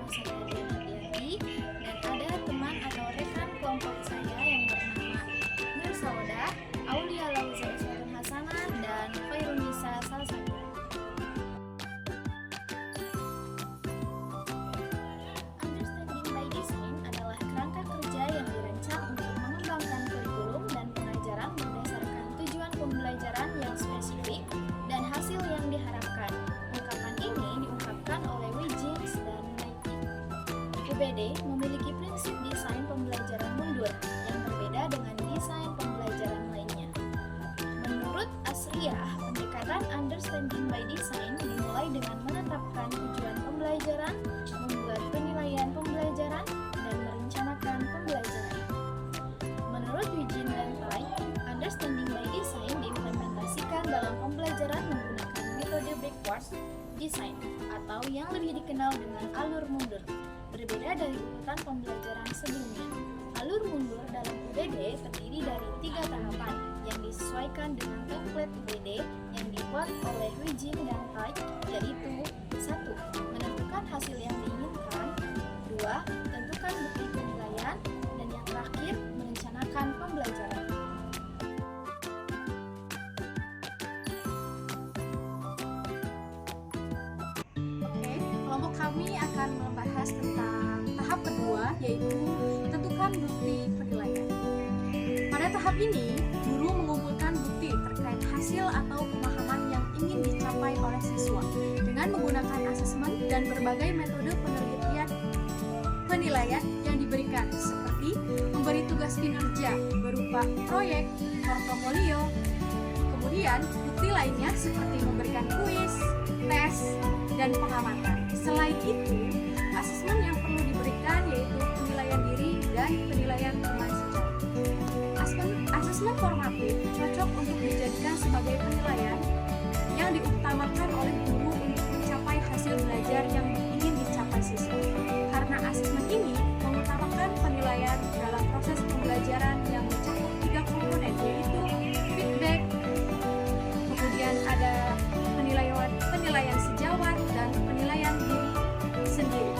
saya Diana Dianti dan ada teman atau rekan kelompok saya yang bernama Nur Sauda, Aulia Lauza Iswatun Hasanah, dan Khairunisa Salsabila. Understanding by Design adalah kerangka kerja yang dirancang untuk mengembangkan kurikulum dan pengajaran berdasarkan tujuan pembelajaran yang spesifik dan hasil yang diharapkan. Ungkapan ini diungkapkan oleh Wiggins dan Knighty. UPD memiliki prinsip desain pembelajaran mundur yang berbeda dengan desain pembelajaran lainnya. Menurut Asriyah, pendekatan Understanding by Design dimulai dengan menetapkan tujuan pembelajaran, membuat penilaian pembelajaran, dan merencanakan pembelajaran. Menurut Wiggins dan Knighty, Understanding by Design diimplementasikan dalam pembelajaran menggunakan metode backward design atau yang lebih dikenal dengan alur mundur. Berbeda dari urutan pembelajaran sebelumnya, alur mundur dalam UPD terdiri dari 3 tahapan yang disesuaikan dengan template UPD yang dibuat oleh Wiggins dan Knighty, yaitu 1. Menentukan hasil yang diinginkan, 2. Tentukan bukti penilaian, dan yang terakhir, merencanakan pembelajaran. Kelompok kami akan membahas tentang tahap kedua, yaitu tentukan bukti penilaian. Pada tahap ini, guru mengumpulkan bukti terkait hasil atau pemahaman yang ingin dicapai oleh siswa dengan menggunakan asesmen dan berbagai metode penilaian yang diberikan, seperti memberi tugas kinerja berupa proyek, portofolio. Kemudian, bukti lainnya seperti memberikan kuis, tes, dan pengamatan. Selain itu, asesmen yang perlu diberikan yaitu penilaian diri dan penilaian teman sejauh. Asesmen formatif cocok untuk dijadikan sebagai penilaian yang diutamakan oleh guru untuk mencapai hasil belajar yang ingin dicapai siswa. Karena asesmen ini mengutamakan penilaian dalam proses pembelajaran yang mencakup 3 komponen, yaitu feedback, kemudian ada penilaian sejawat, dan penilaian diri sendiri.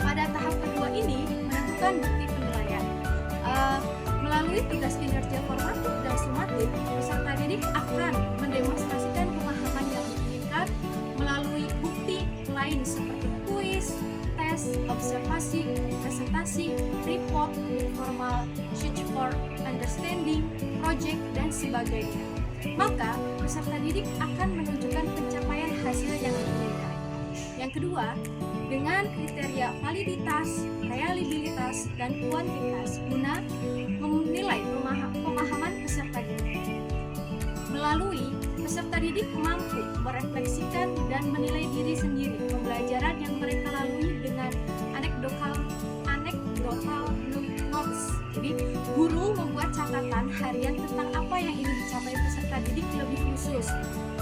Pada tahap kedua ini, menentukan bukti penilaian. Melalui tugas kinerja formatif dan sumatif, peserta didik akan mendemonstrasikan pemahaman yang diinginkan melalui bukti lain seperti kuis, tes, observasi, presentasi, report, formal, sheet for understanding, project, dan sebagainya. Maka, peserta didik akan menunjukkan pencapaian hasil yang diinginkan. Yang kedua, dengan kriteria validitas, reliabilitas, dan kuantitas guna menilai pemahaman peserta didik. Melalui peserta didik mampu merefleksikan dan menilai diri sendiri pembelajaran yang mereka lalui dengan anekdotal notes. Jadi, guru membuat catatan harian tentang apa yang ingin dicapai peserta didik lebih khusus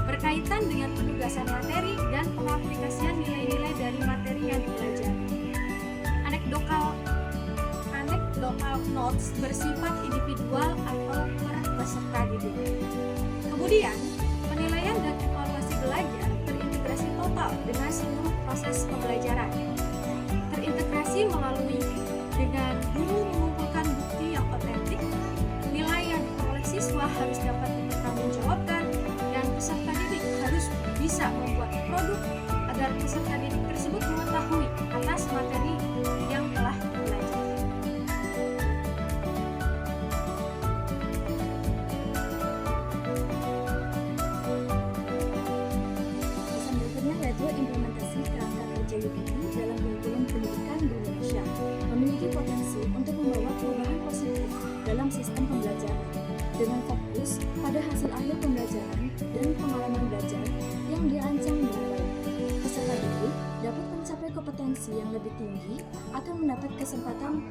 berkaitan dengan penugasan materi dan pengaplikasian nilai-nilai dari materi yang dipelajari. Anekdotal notes bersifat individual atau per peserta didik. Kemudian, penilaian dan evaluasi belajar terintegrasi total dengan seluruh proses pembelajaran. Terintegrasi melalui dengan guru mengumpulkan bukti yang otentik, nilai yang diperoleh siswa harus dapat dipertanggungjawabkan, dan peserta didik harus bisa membuat produk agar peserta didik tersebut mengetahui atas materi yang telah belajar. Pesan berikutnya yaitu implementasi kerangka kerja UPD dalam kurikulum pendidikan di Indonesia memiliki potensi untuk membawa perubahan positif dalam sistem pembelajaran dengan fokus pada hasil akhir pembelajaran dan pengalaman belajar yang dirancang dengan baik. Peserta didik dapat mencapai kompetensi yang lebih tinggi akan mendapat kesempatan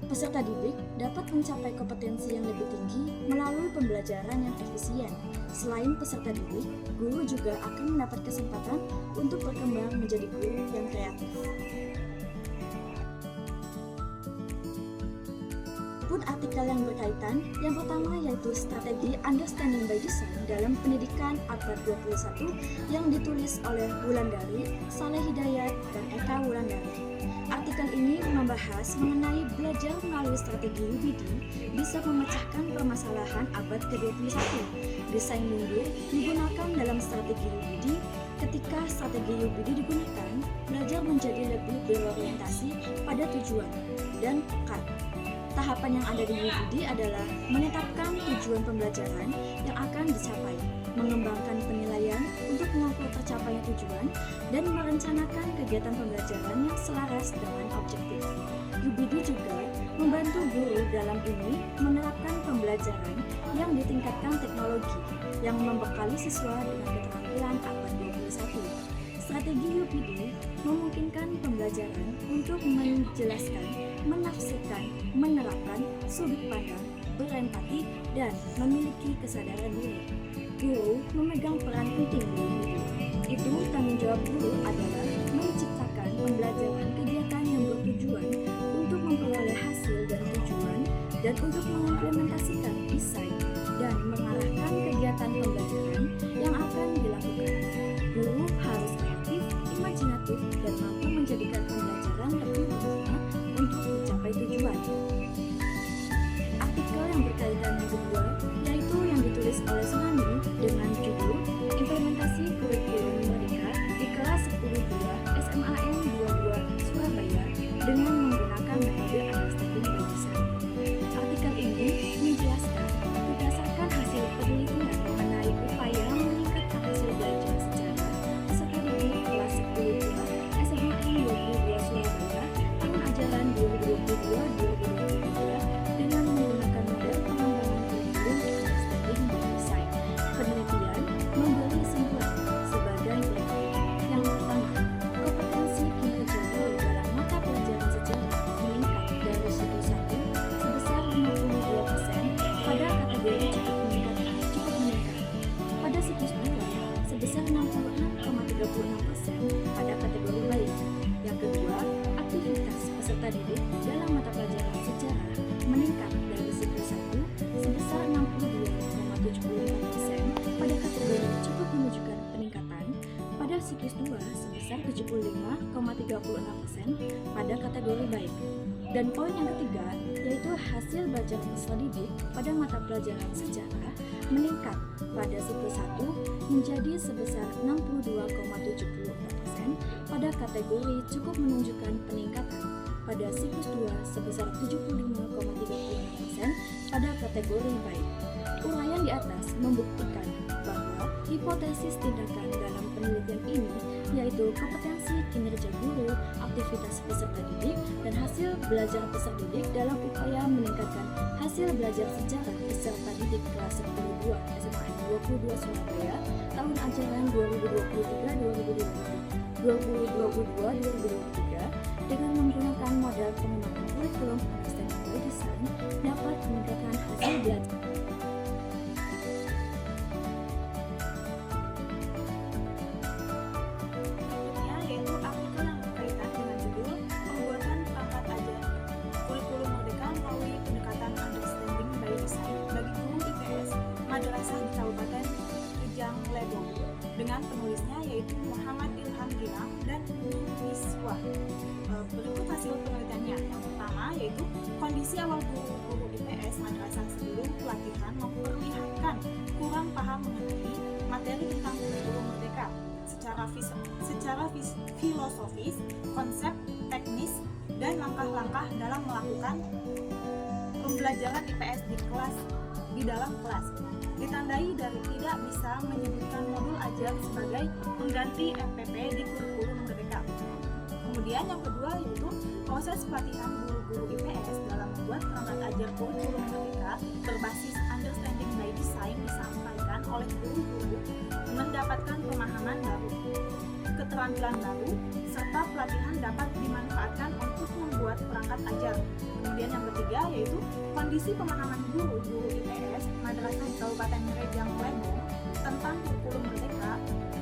Peserta didik dapat mencapai kompetensi yang lebih tinggi melalui pembelajaran yang efisien. Selain peserta didik, guru juga akan mendapat kesempatan untuk berkembang menjadi guru yang kreatif. pun artikel yang berkaitan. Yang pertama yaitu Strategi Understanding by Design dalam Pendidikan Abad 21 yang ditulis oleh Wulandari, Saleh Hidayat, dan Eka Wulandari. Artikel ini membahas mengenai belajar melalui strategi UBD bisa memecahkan permasalahan abad ke-21. Desain mundur digunakan dalam strategi UBD. Ketika strategi UBD digunakan, belajar menjadi lebih berorientasi pada tujuan dan pekan. Tahapan yang ada di UBD adalah menetapkan tujuan pembelajaran yang akan dicapai, mengembangkan penilaian untuk mengukur tercapainya tujuan, dan merencanakan kegiatan pembelajaran yang selaras dengan objektif. UBD juga membantu guru dalam ini menerapkan pembelajaran yang ditingkatkan teknologi yang membekali siswa dengan keterampilan abad 21. Strategi UBD memungkinkan pembelajaran untuk menjelaskan, menafsirkan, menerapkan sudut pandang, berempati, dan memiliki kesadaran diri. Guru memegang peran penting di UBD. Itu tanggung jawab guru adalah menciptakan pembelajaran kegiatan yang bertujuan untuk memperoleh hasil dan tujuan, dan untuk mengimplementasikan desain dan mengarahkan kegiatan pembelajaran yang akan dilakukan. Guru harus kreatif, imajinatif, dan mampu menjadikan pembelajaran lebih berguna untuk mencapai tujuan. Artikel yang berkaitan yang kedua yaitu yang ditulis oleh Tsunami dengan judul Implementasi Kurikulum Merdeka di kelas 10-2 SMAN 22 Surabaya dengan menggunakan metode Understanding by Design. Artikel ini menjelaskan berdasarkan hasil penelitian mengenai upaya meningkatkan hasil belajar secara peserta didik kelas 10-2 SMAN 22 Surabaya tahun ajaran 2022-2023 dengan menggunakan model pengembangan kurikulum Understanding by Design. Penelitian memberi simpulan sebagai berikut. Yang pertama, kompetensi kinerja guru dalam mata pelajaran sejarah meningkat dari siklus 1 sebesar 52% pada kategori cukup meningkat, pada siklus 2 sebesar 66,36% pada kategori baik. Yang kedua, aktivitas peserta didik dalam mata pelajaran sejarah meningkat dari siklus 1 sebesar 62,75% pada kategori cukup menunjukkan peningkatan, pada siklus 2 sebesar 75,36% pada kategori baik. Dan poin yang ketiga yaitu hasil belajar peserta didik pada mata pelajaran sejarah meningkat pada siklus 1 menjadi sebesar 62,74% pada kategori cukup menunjukkan peningkatan, pada siklus 2 sebesar 75,36% pada kategori baik. Uraian di atas membuktikan bahwa hipotesis tindakan dalam penelitian ini yaitu kompetensi kinerja guru, aktivitas peserta didik, dan hasil belajar peserta didik dalam upaya meningkatkan hasil belajar sejarah peserta didik kelas 10-2 SMAN 22 Surabaya tahun ajaran 2023 dengan menggunakan model pengembangan kurikulum Understanding by Design dapat meningkatkan hasil belajar. Berikutnya yaitu artikel yang berkaitan dengan judul Pembuatan Perangkat Ajar Kurikulum Merdeka melalui pendekatan Understanding by Design bagi guru IPS Madrasah di Kabupaten Rejang Lebong, dengan penulisnya yaitu Muhammad Ilham Gilang dan Miswah. Berikut hasil penelitiannya. Yang pertama yaitu kondisi awal guru-guru IPS madrasah sebelum pelatihan memperlihatkan kurang paham mengenai materi tentang kurikulum merdeka secara filosofis, konsep, teknis, dan langkah-langkah dalam melakukan pembelajaran IPS di dalam kelas. Ditandai dari tidak bisa menyebutkan modul ajar sebagai pengganti MPP di kurikulum merdeka. Kemudian yang kedua yaitu proses pelatihan guru-guru IPS dalam membuat perangkat ajar kurikulum merdeka berbasis Understanding by Design disampaikan oleh guru-guru mendapatkan pemahaman baru, keterampilan baru, serta pelatihan dapat dimanfaatkan untuk membuat perangkat ajar. Kemudian yang ketiga yaitu kondisi pemahaman guru-guru IPS Madrasah di Kabupaten Rejang Lebong tentang kurikulum merdeka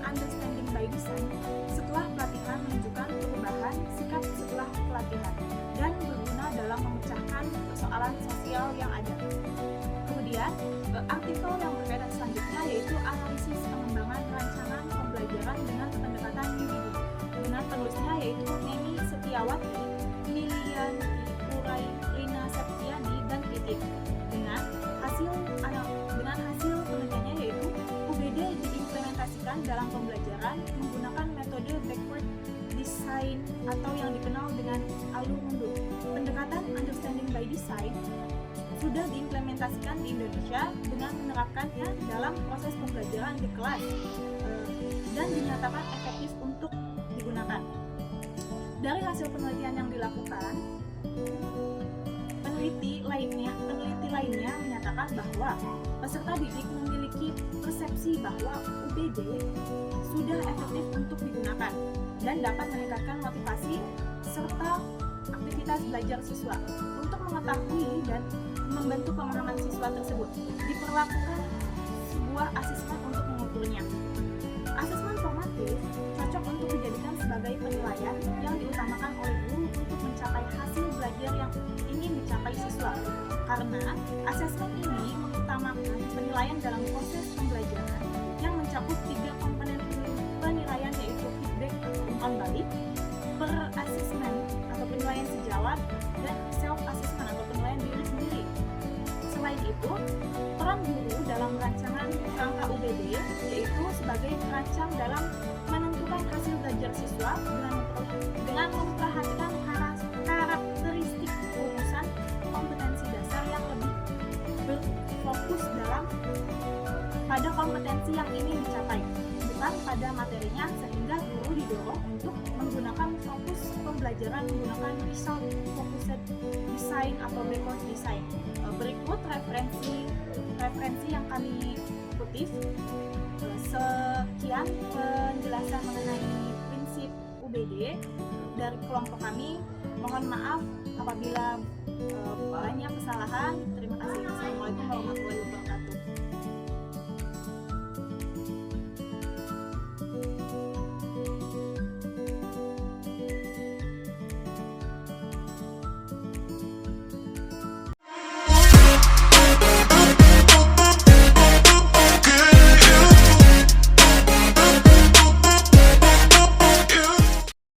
Understanding by Design setelah pelatihan menunjukkan perubahan sikap setelah pelatihan dan berguna dalam memecahkan persoalan sosial Indrawati, Milianti Urairina Septiani, dan Titik. Dengan hasil penelitiannya yaitu UBD diimplementasikan dalam pembelajaran menggunakan metode backward design atau yang dikenal dengan alur mundur. Pendekatan understanding by design sudah diimplementasikan di Indonesia dengan menerapkannya dalam proses pembelajaran di kelas dan dinyatakan efektif untuk digunakan. Dari hasil penelitian yang dilakukan, peneliti lainnya menyatakan bahwa peserta didik memiliki persepsi bahwa UBD sudah efektif untuk digunakan dan dapat meningkatkan motivasi serta aktivitas belajar siswa. Untuk mengetahui dan membantu pemahaman siswa tersebut, diperlakukan sebuah asesmen untuk mengukurnya. Asesmen formatif cocok untuk dijadikan sebagai penilaian yang diutamakan oleh guru untuk mencapai hasil belajar yang ingin dicapai siswa. Karena asesmen ini mengutamakan penilaian dalam proses pembelajaran yang mencakup 3 komponen penilaian, yaitu feedback atau umpan balik, per-assessment atau penilaian sejawat, dan self-assessment atau penilaian diri sendiri. Selain itu, peran guru dalam rancangan kerangka UBD yaitu sebagai perancang dalam menentukan hasil belajar siswa dengan memperhatikan karakteristik rumusan kompetensi dasar yang lebih berfokus pada kompetensi yang ingin dicapai, bukan pada materinya, sehingga guru didorong untuk menggunakan fokus pembelajaran menggunakan result focused design atau backward design. Berikut referensi yang kami kutip. Sekian penjelasan mengenai prinsip UBD dari kelompok kami. Mohon maaf apabila banyak kesalahan. Terima kasih. Assalamualaikum warahmatullahi wabarakatuh.